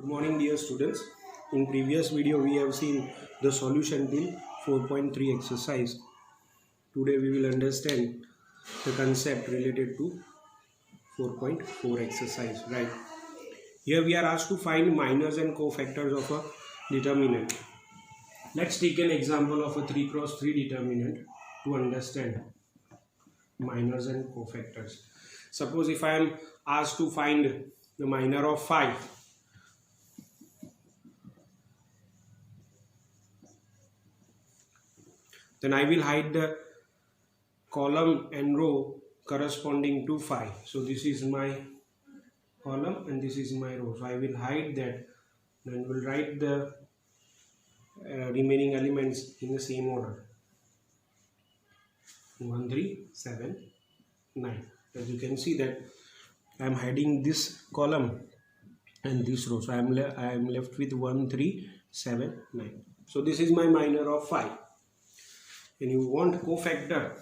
Good morning dear students. In previous video we have seen the solution till 4.3 exercise. Today we will understand the concept related to 4.4 exercise, right? Here we are asked to find minors and cofactors of a determinant. Let's take an example of a 3 cross 3 determinant to understand minors and cofactors. Suppose if I am asked to find the minor of 5, then I will hide the column and row corresponding to 5. So this is my column and this is my row. So I will hide that, then will write the remaining elements in the same order. 1, 3, 7, 9. As you can see that I am hiding this column and this row. So I am left with 1, 3, 7, 9. So this is my minor of 5. And you want cofactor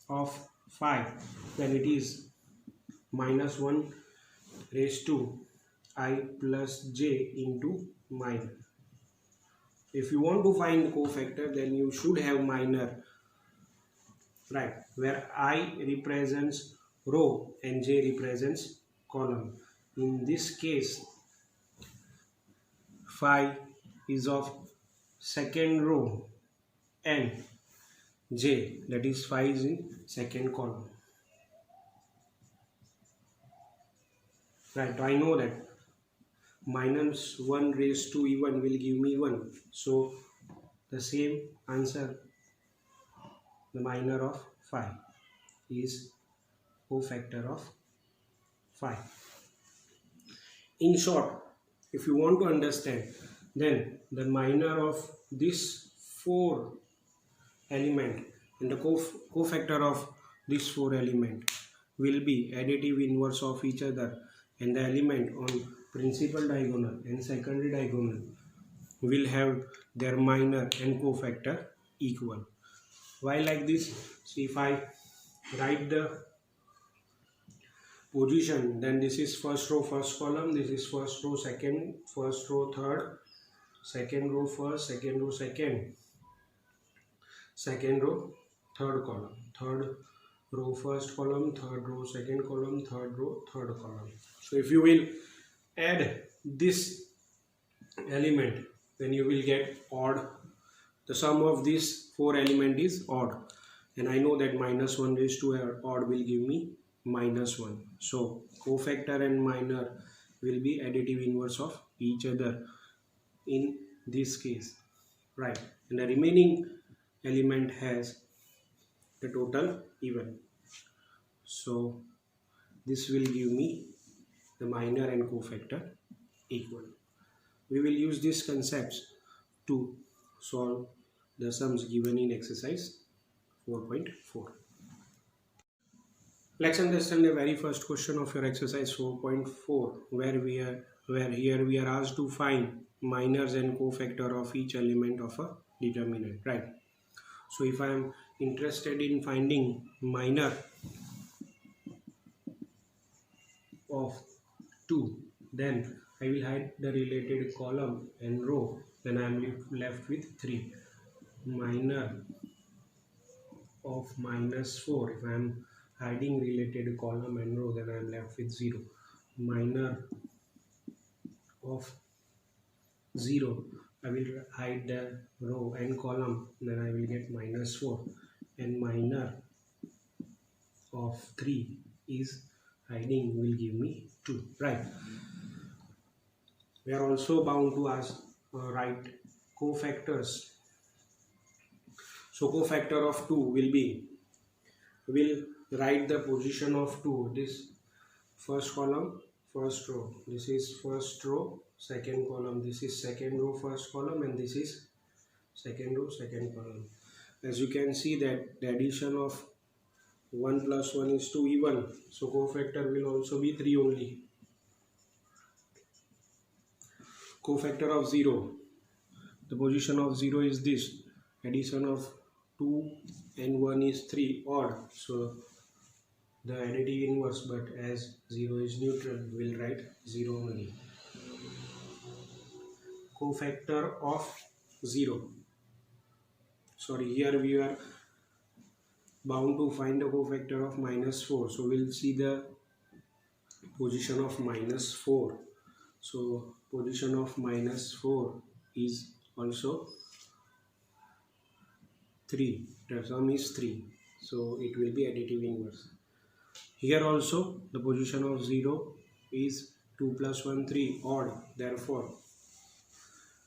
of 5, then it is minus 1 raised to I plus j into minor. If you want to find cofactor, then you should have minor, right, where I represents row and j represents column. In this case 5 is of second row and j, that is 5 is in second column, right? I know that minus 1 raised to e1 will give me 1, so the same answer, the minor of 5 is cofactor of 5. In short, if you want to understand, then the minor of this 4 element and the cofactor of this 4 element will be additive inverse of each other, and the element on principal diagonal and secondary diagonal will have their minor and cofactor equal. Why like this? See, if I write the position, then this is first row first column, this is first row second, first row third, second row first, second row second, second row third column, third row first column, third row second column, third row third column. So if you will add this element, then you will get odd. The sum of these 4 element is odd, and I know that minus 1 raised to odd will give me minus 1. So cofactor and minor will be additive inverse of each other in this case, right? And the remaining element has the total even. So this will give me the minor and cofactor equal. We will use these concepts to solve the sums given in exercise 4.4. Let's understand the very first question of your exercise 4.4, where here we are asked to find minors and cofactor of each element of a determinant, right? So if I am interested in finding minor of 2, then I will hide the related column and row, then I am left with 3. Minor of minus 4, if I am hiding related column and row, then I am left with 0. Minor of 0, I will hide the row and column, then I will get minus 4. And minor of 3 is hiding, will give me 2, right? We are also bound to ask write cofactors. So cofactor of 2 will write the position of 2, this first column first row, this is first row second column, this is second row first column, and this is second row second column. As you can see that the addition of 1 plus 1 is 2 even, so cofactor will also be 3 only. Cofactor of 0, the position of 0 is this, addition of 2 and 1 is 3 odd, so the additive inverse, but as 0 is neutral, we'll write 0 only. Cofactor of 0. Sorry, here we are bound to find the cofactor of -4. So we'll see the position of -4. So position of -4 is also 3. The sum is 3. So it will be additive inverse. Here also the position of 0 is 2 plus 1 3 odd. Therefore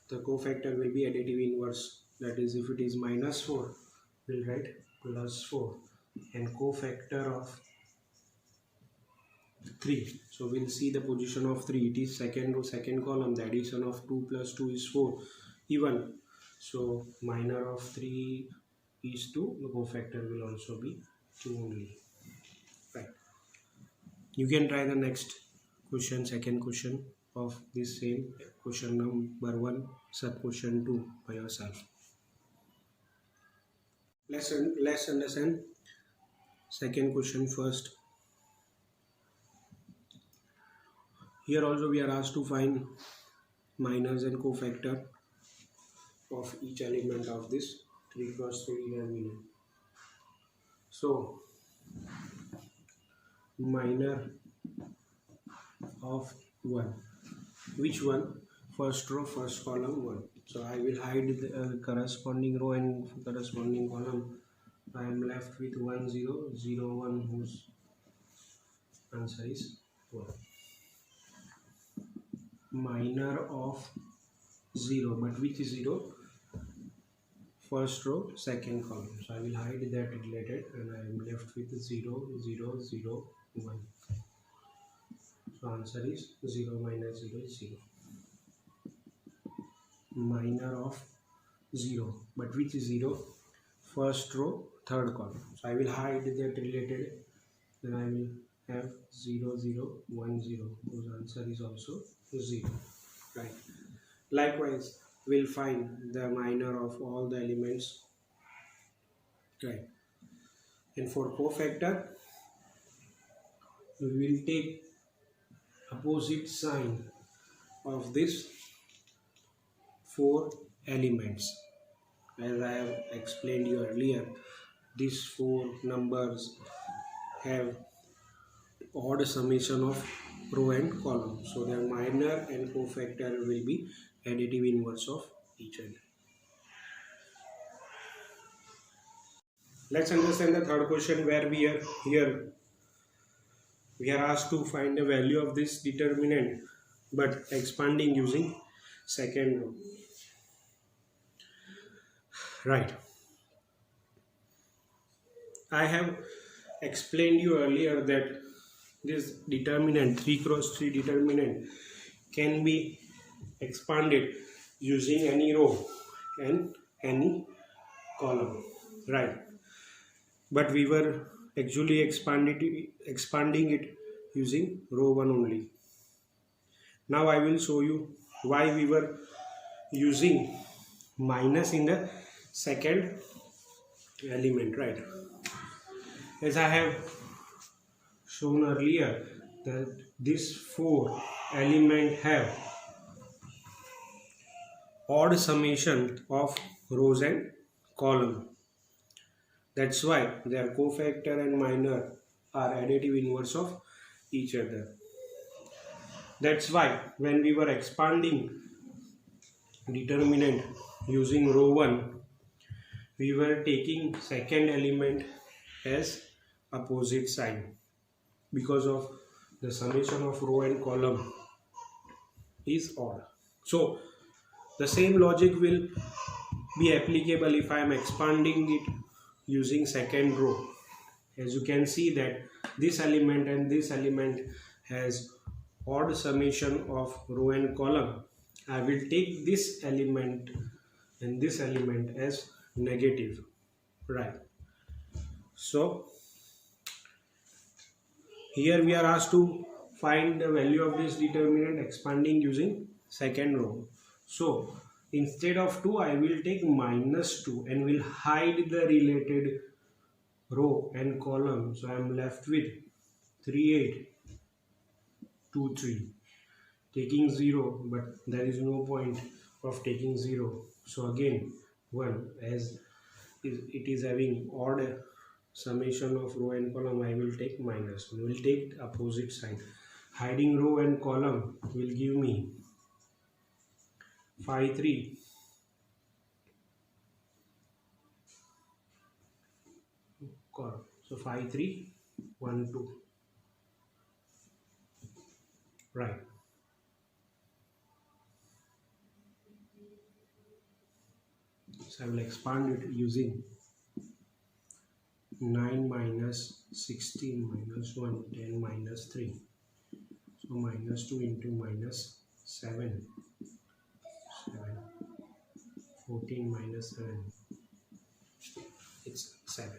the cofactor will be additive inverse. That is, if it is -4, we'll write +4. And cofactor of 3. So we'll see the position of 3. It is second row, second column. The addition of 2 plus 2 is 4. Even. So minor of 3 is 2. The cofactor will also be 2 only. Right. You can try the next question, second question of this same question number 1, sub question 2 by yourself. Let's understand second question first. Here also we are asked to find minors and cofactor of each element of this 3 cross 3 determinant. So minor of 1. Which one? First row, first column 1. So I will hide the corresponding row and corresponding column. I am left with 1 0 0 1, whose answer is 1. Minor of 0, but which is 0? First row, second column. So I will hide that related and I am left with 0 0 0 1. So answer is 0 minus 0 is 0. Minor of 0, but which is 0? First row, third column. So I will hide that related, then I will have 0 0 1 0, whose answer is also 0. Right. Likewise, we'll find the minor of all the elements. Right. And for cofactor, we will take opposite sign of this 4 elements. As I have explained you earlier, these 4 numbers have odd summation of row and column. So their minor and cofactor will be additive inverse of each other. Let's understand the third question, where we are here. We are asked to find the value of this determinant, but expanding using second row. Right. I have explained you earlier that this determinant, 3 cross 3 determinant, can be expanded using any row and any column. Right. But we were actually expanding it using row 1 only. Now I will show you why we were using minus in the second element. Right. As I have shown earlier, that these 4 elements have odd summation of rows and column. That's why their cofactor and minor are additive inverse of each other. That's why when we were expanding determinant using row 1, we were taking second element as opposite sign, because of the summation of row and column is odd. So the same logic will be applicable if I am expanding it using second row. As you can see that this element and this element has odd summation of row and column. I will take this element and this element as negative. Right. So here we are asked to find the value of this determinant expanding using second row. So instead of 2, I will take -2 and will hide the related row and column. So I am left with 3823, taking 0, but there is no point of taking 0. So again 1, as it is having odd summation of row and column, I will take minus. We will take opposite side. Hiding row and column will give me 5 3, column. So 5 3 1 2, right. So I will expand it using 9 minus 16 minus 1, 10 minus 3. So minus 2 into minus 7, 14 minus 7, it's 7.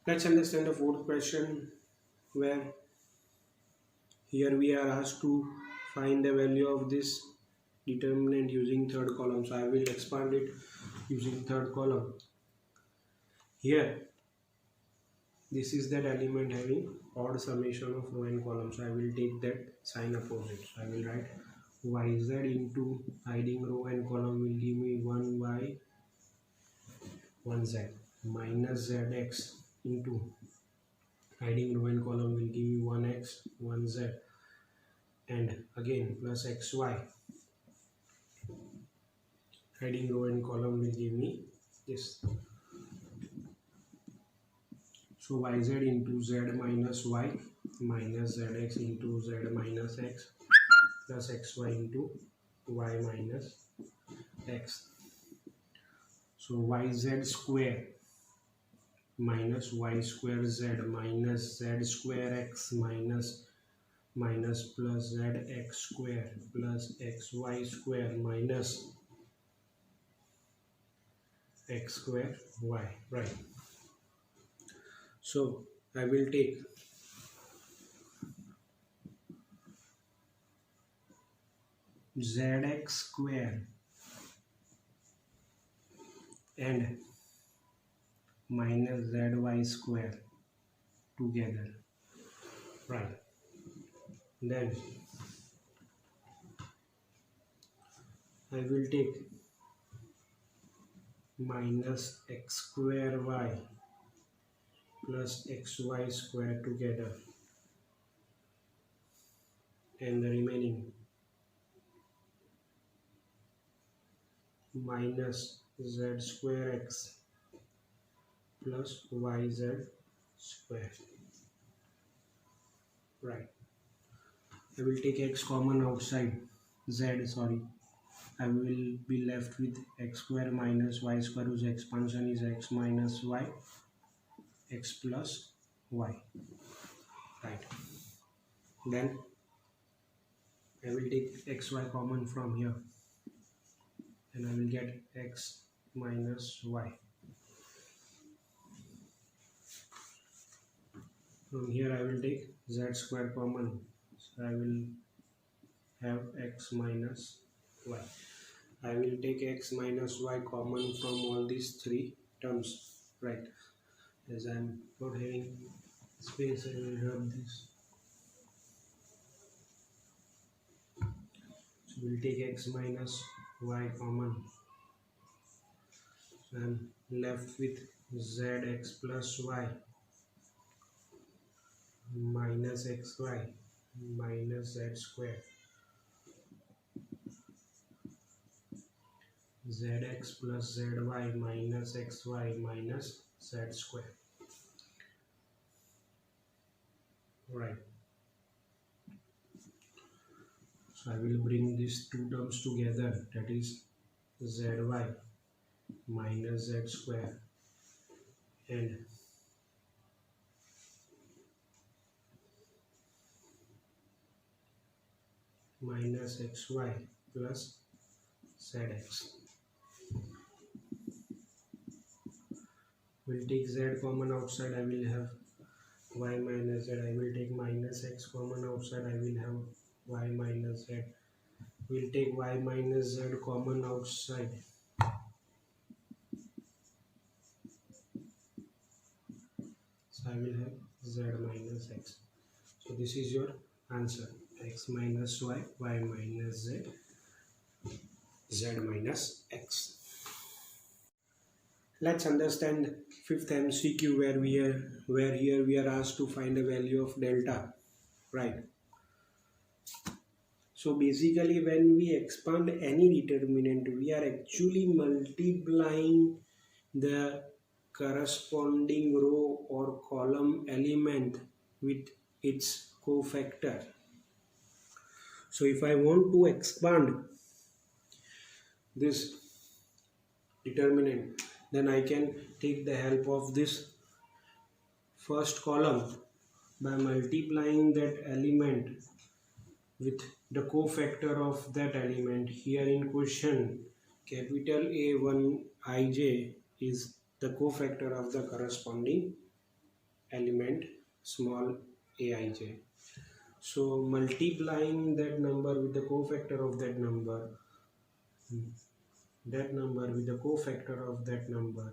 Let's understand the fourth question, where here we are asked to find the value of this determinant using third column. So I will expand it using third column. Here this is that element having odd summation of row and column, so I will take that sign opposite. So I will write yz into hiding row and column will give me 1y 1z minus zx into hiding row and column will give me 1x 1z, and again plus xy. Hiding row and column will give me this. So yz into z minus y minus zx into z minus x plus xy into y minus x. So yz square minus y square z minus z square x minus plus zx square plus xy square minus x square y, right. So I will take zx square and minus zy square together, right. Then I will take minus x square y plus xy square together, and the remaining minus z square x plus yz square, right. I will take x common outside, I will be left with x square minus y square, whose expansion is x minus y, x plus y, right. Then I will take xy common from here, and I will get x minus y. From here I will take z square common, so I will have x minus y. I will take x minus y common from all these three terms, right. As I am not having space, I will rub this. So we will take x minus y common. So I am left with zx plus y minus xy minus z square, zx plus zy minus xy minus z square, right. So I will bring these two terms together, that is zy minus z square and minus xy plus zx. We'll take z common outside, I will have y minus z. I will take minus x common outside, I will have y minus z. We'll take y minus z common outside. So I will have z minus x. So this is your answer, x minus y, y minus z, z minus x. Let's understand fifth MCQ where here we are asked to find the value of delta, right? So basically when we expand any determinant, we are actually multiplying the corresponding row or column element with its cofactor. So if I want to expand this determinant, then I can take the help of this first column by multiplying that element with the cofactor of that element. Here in question, capital A1ij is the cofactor of the corresponding element small aij. So multiplying that number with the cofactor of that number with the cofactor of that number,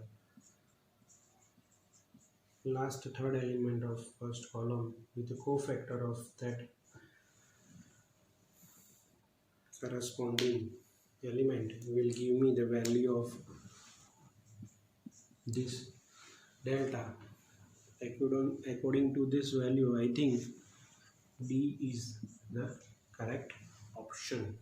last third element of first column with the cofactor of that corresponding element will give me the value of this delta. According to this value, I think D is the correct option.